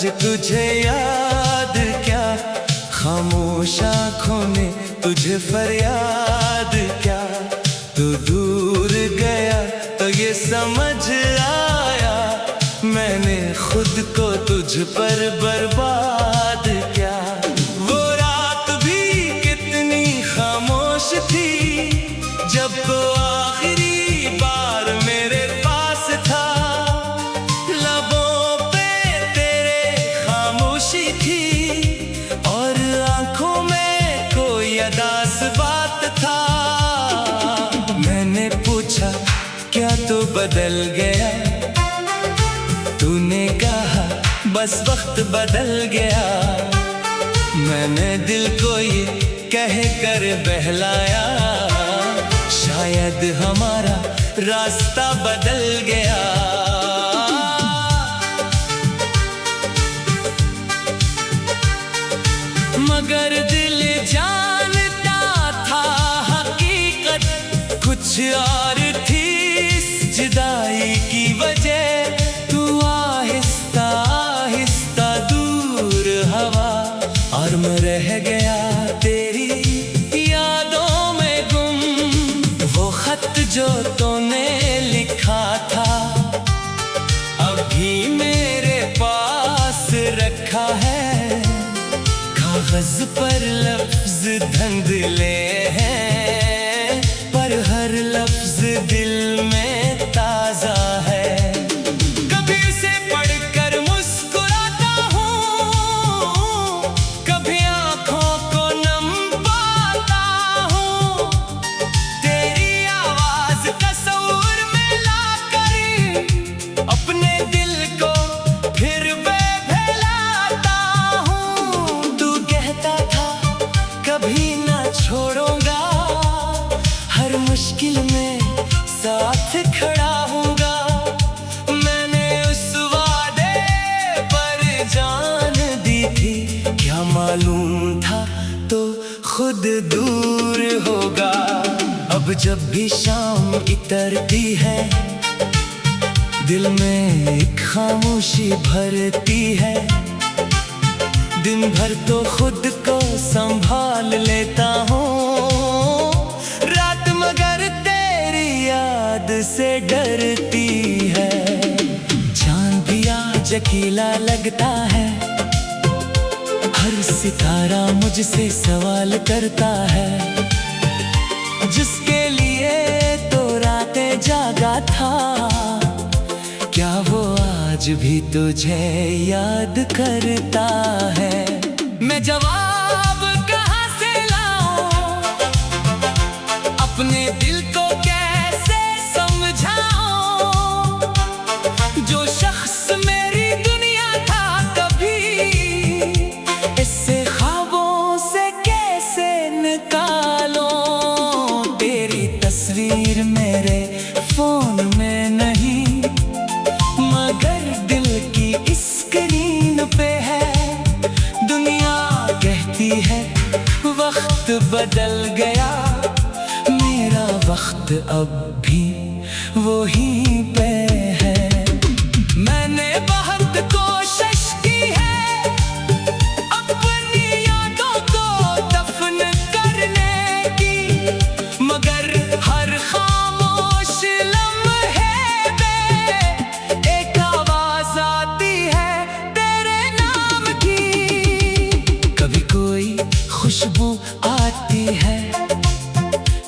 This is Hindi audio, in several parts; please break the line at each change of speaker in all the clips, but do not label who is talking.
आज तुझे याद क्या, खामोश आँखों ने तुझे फरियाद क्या। तू दूर गया तो ये समझ आया, मैंने खुद को तुझ पर बर्बाद क्या। वो रात भी कितनी खामोश थी, जब तो आखिरी बार मेरे पास था। लबों पे तेरे खामोशी थी और आंखों में कोई अदास बात था। मैंने पूछा क्या तू बदल गया, तूने कहा बस वक्त बदल गया। मैंने दिल को ये कह कर बहलाया, शायद हमारा रास्ता बदल गया। मगर दिल जानता था हकीकत कुछ और थी। इस जुदाई की वजह तू आहिस्ता आहिस्ता दूर हवा, और मैं रह गया तेरी यादों में गुम। वो खत जो तूने लिखा था अभी मेरे पास रखा है। कागज पर लफ्ज धंधले हैं, पर हर लफ्ज दिल में ताजा है। कभी उसे पढ़कर मुस्कुराता हूँ, कभी आंखों को नम पाता हूँ। तेरी आवाज तस्वीर में लाकर अपने दिल को फिर बहलाता हूँ। तू कहता था कभी ना छोड़ूंगा, हर मुश्किल में साथ खड़ा हूँगा। मैंने उस वादे पर जान दी थी, क्या मालूम था तो खुद दूर होगा। अब जब भी शाम इतरती है, दिल में एक खामोशी भरती है। दिन भर तो खुद को संभाल लेता हूँ, रात मगर तेरी याद से डरती है। चांद भी आज अकेला लगता है, हर सितारा मुझसे सवाल करता है। जिसके लिए तो रातें जागा था, क्या वो आज भी तुझे याद करता है। मैं जवाब कहाँ से लाऊं, अपने दिल को कैसे समझाऊं। जो शख्स मेरी दुनिया था कभी, इससे ख्वाबों से कैसे निकालूं। तेरी तस्वीर मेरे फोन में नहीं, मगर दिल की स्क्रीन पे है। दुनिया कहती है वक्त बदल गया, मेरा वक्त अब भी वहीं पे है। मैंने बहुत कोशिश की है अपनी यादों को दफन करने की, मगर हर खामोश लम्हे में एक आवाज आती है तेरे नाम की। कभी कोई खुशबू आती है,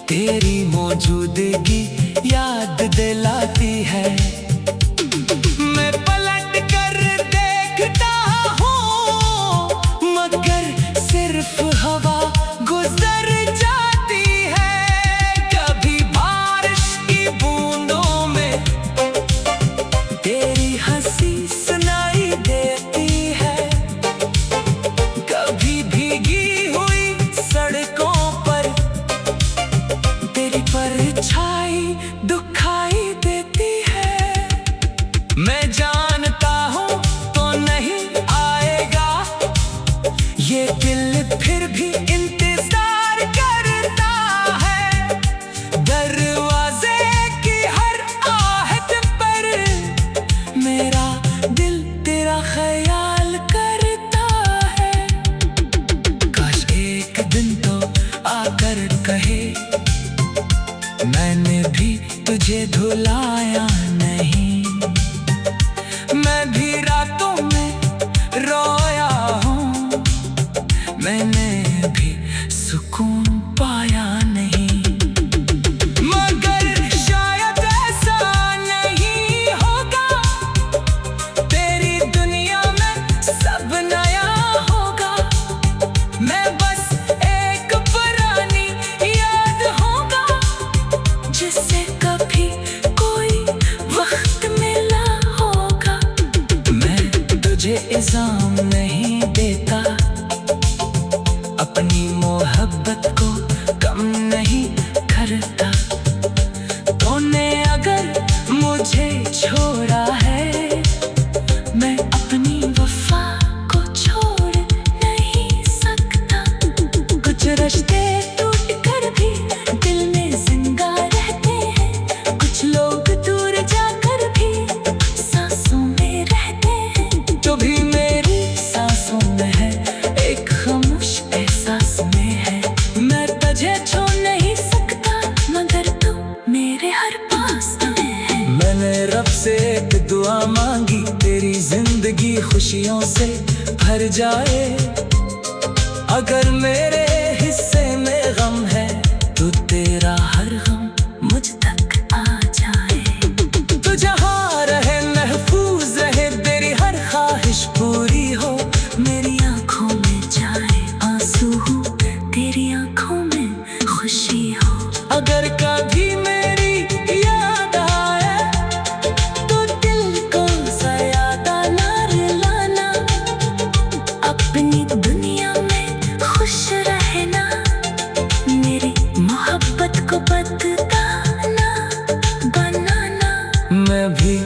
तेरी मौजूदगी याद दिलाती है। मैं पलट कर देखता हूँ, मगर सिर्फ हवा गुजर जाती है। कभी बारिश की बूंदों में तेरी हंसी सुनाई देती है, कभी भीगी हुई सड़कों पर तेरी परछाई दुखाई देती है। मैं जानता हूँ तो नहीं आएगा, ये दिल फिर भी इंतजार करता है। दरवाजे की हर आहट पर मेरा दिल तेरा ख्याल धुलाया नहीं। मैं भी रातों में रोया हूँ, मैंने भी सुकून पाया नहीं। मगर शायद ऐसा नहीं होगा, तेरी दुनिया में सब नया होगा। मैं बस एक पुरानी याद होगा, जिससे कभी कोई वक्त मिला होगा। मैं तुझे इल्जाम नहीं देता, अपनी मोहब्बत को कम नहीं करता। तूने अगर मुझे छोड़ा है, मैं अपनी वफा को छोड़ नहीं सकता। कुछ रिश्ते टूट कर भी दिल में जिंदा रहते हैं, कुछ लोग दूर जाकर भी सांसों में रहते हैं। जो भी मेरी सांसों में है, एक खामोश एहसास में है। मैं तुझे छोड़ नहीं सकता, मगर तू मेरे हर पास में है। मैंने रब से एक दुआ मांगी, तेरी जिंदगी खुशियों से भर जाए। अगर मेरे हिस्से में गम है, तो तेरा हर गम मुझ तक आ जाए। तू जहाँ रहे महफूज रहे, तेरी हर ख्वाहिश पूरी हो। मेरी आंखों में जाए आंसू हो, तेरी आंखों में खुशी हो। अगर कभी मेरी याद आए, तो दिल को ज़्यादा ना रुलाना। अपनी दुनिया में खुश रहना, मेरी मोहब्बत को बदलाना बनाना। मैं भी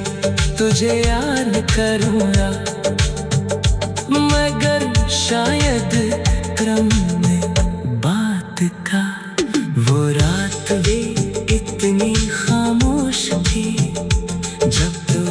तुझे याद करूँगा, मगर शायद क्रम में बात का। वो रात भी इतनी खामोश थी, जब तू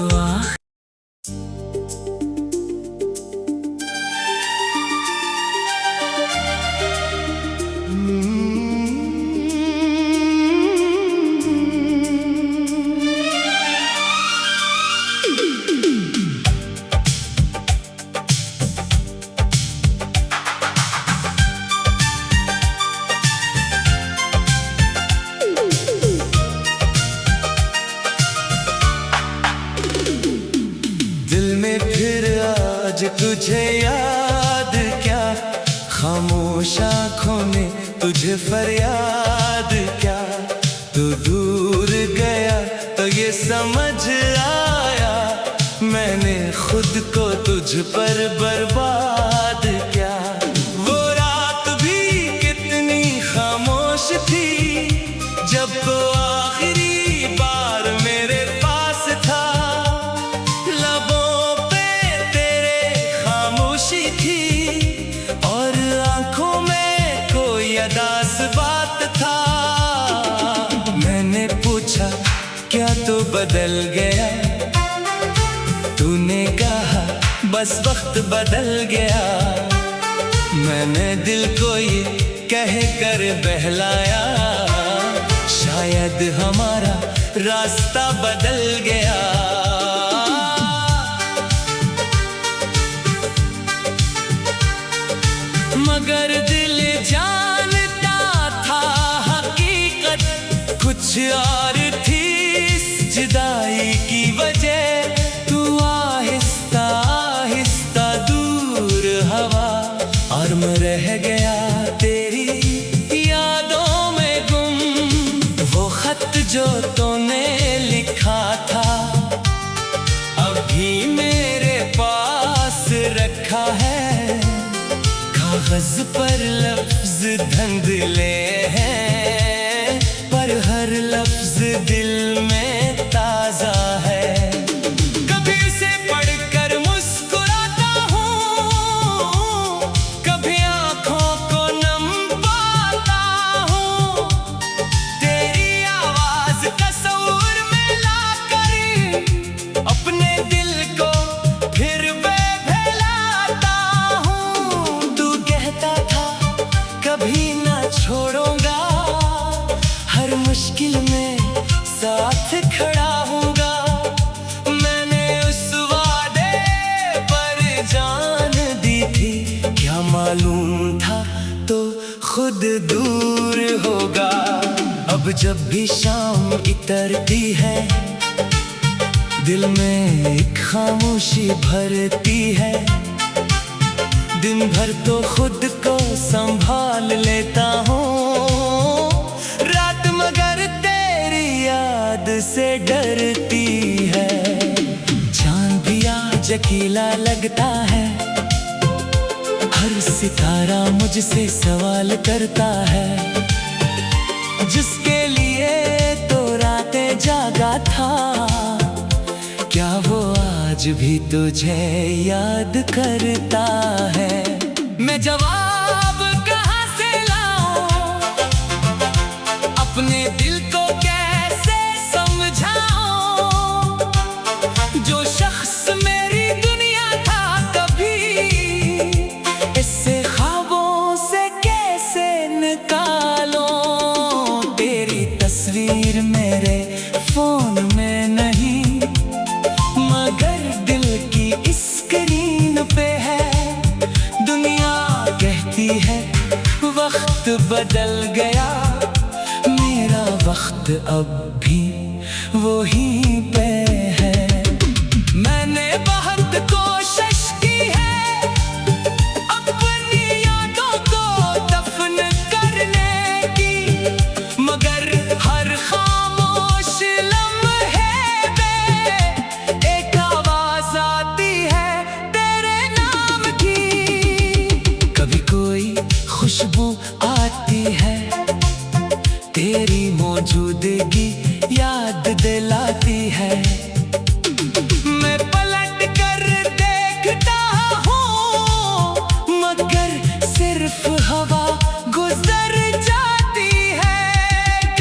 दिल में फिर आज तुझे याद क्या, खामोश आँखों ने तुझे फरियाद क्या। तू दूर गया तो ये समझ आया, मैंने खुद को तुझ पर बर्बाद क्या। वो रात भी कितनी खामोश थी, जब तो आखिरी बार मेरे पास था। लबों पे तेरे खामोशी थी, और आंखों में कोई अदास बात था। मैंने पूछा क्या तू बदल गया, तूने कहा बस वक्त बदल गया। मैंने दिल को ये कह कर बहलाया, शायद हमारा रास्ता बदल गया। मगर दिल जानता था हकीकत कुछ और थी। इस जुदाई की वजह तू आहिस्ता आहिस्ता दूर हवा, और मैं रह गया तेरी यादों में गुम। वो खत जो तूने लिखा था, अभी मेरे पास रखा है। कागज पर लफ्ज धंधले हैं, पर हर लफ्ज दिल में ताजा है। कभी उसे पढ़कर मुस्कुराता हूँ, कभी आंखों को नम पाता हूँ। तेरी आवाज तस्वीर में लाकर अपने दिल को फिर बहलाता हूँ। तू कहता था कभी ना छोड़ूंगा, हर मुश्किल में साथ खुद दूर होगा। अब जब भी शाम इतरती है, दिल में एक खामोशी भरती है। दिन भर तो खुद को संभाल लेता हूँ, रात मगर तेरी याद से डरती है। चांद भी आज अकेला लगता है, हर सितारा मुझसे सवाल करता है। जिसके लिए तो रातें जागा था, क्या वो आज भी तुझे याद करता है? मैं जवाब कहाँ से लाऊं, अपने दिल को कैसे समझाऊं? जो शख्स मेरी दुनिया था कभी, इससे ख्वाबों से कैसे निकालूं? तेरी तस्वीर मेरे फोन में नहीं, मगर दिल की स्क्रीन पे है। दुनिया कहती है वक्त बदल गया, मेरा वक्त अब भी वहीं पे है। मैंने बहुत कोशिश की है अपनी यादों को दफन करने की, मगर हर खामोश लम्हे में एक आवाज आती है तेरे नाम की। कभी कोई खुशबू आती है, तेरी मौजूदगी याद दिलाती है। मैं पलट कर देखता हूँ, मगर सिर्फ हवा गुजर जाती है।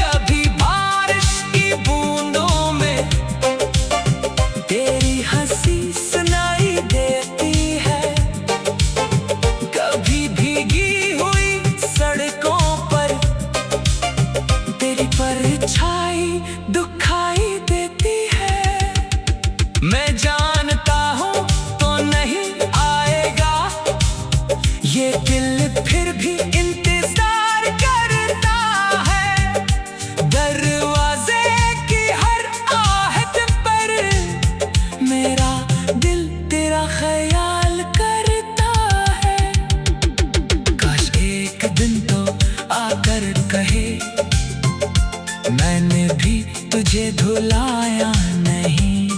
कभी बारिश की बूंदों में तेरी हंसी सुनाई देती है, कभी भीगी हुई सड़कों पर तेरी परछाई दुखाई देती है। मैं जानता हूँ तो नहीं आएगा, ये दिल फिर भी इंतजार करता है। दरवाजे की हर आहट पर मेरा दिल तेरा ख्याल करता है। काश एक दिन तो आकर कहे, मैंने भी तुझे भुलाया नहीं।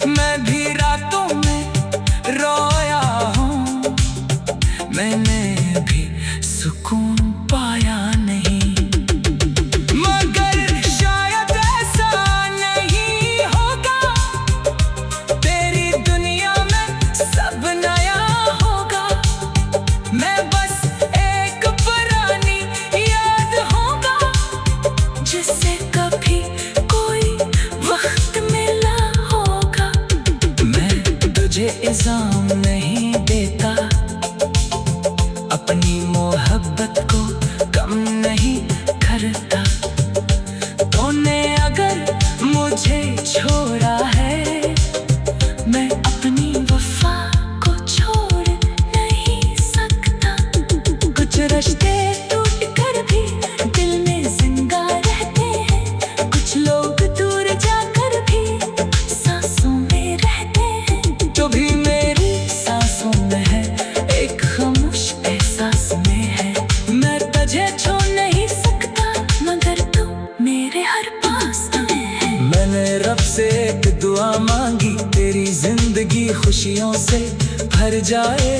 मैं भी रातों में रोया हूँ, मैंने भी सुकून पाया नहीं। मगर शायद ऐसा नहीं होगा, तेरी दुनिया में सब नया होगा। मैं बस एक पुरानी याद होगा, जिससे कभी कोई वक्त मिला होगा। मैं तुझे इल्जाम नहीं देता, अपनी मोहब्बत को कम नहीं करता। तूने अगर मुझे छोड़ा है, मैं अपनी वफा को छोड़ नहीं सकता। कुछ रिश्ते टूट कर भी दिल में जिंदा रहते हैं, कुछ लोग दूर जाकर भी सांसों में रहते हैं। जो भी मेरी सांसों में है, एक खामोश एहसास में है। मैं तुझे छोड़ नहीं सकता, मगर तू मेरे हर पास में है। मैंने रब से एक दुआ मांगी, तेरी जिंदगी खुशियों से भर जाए।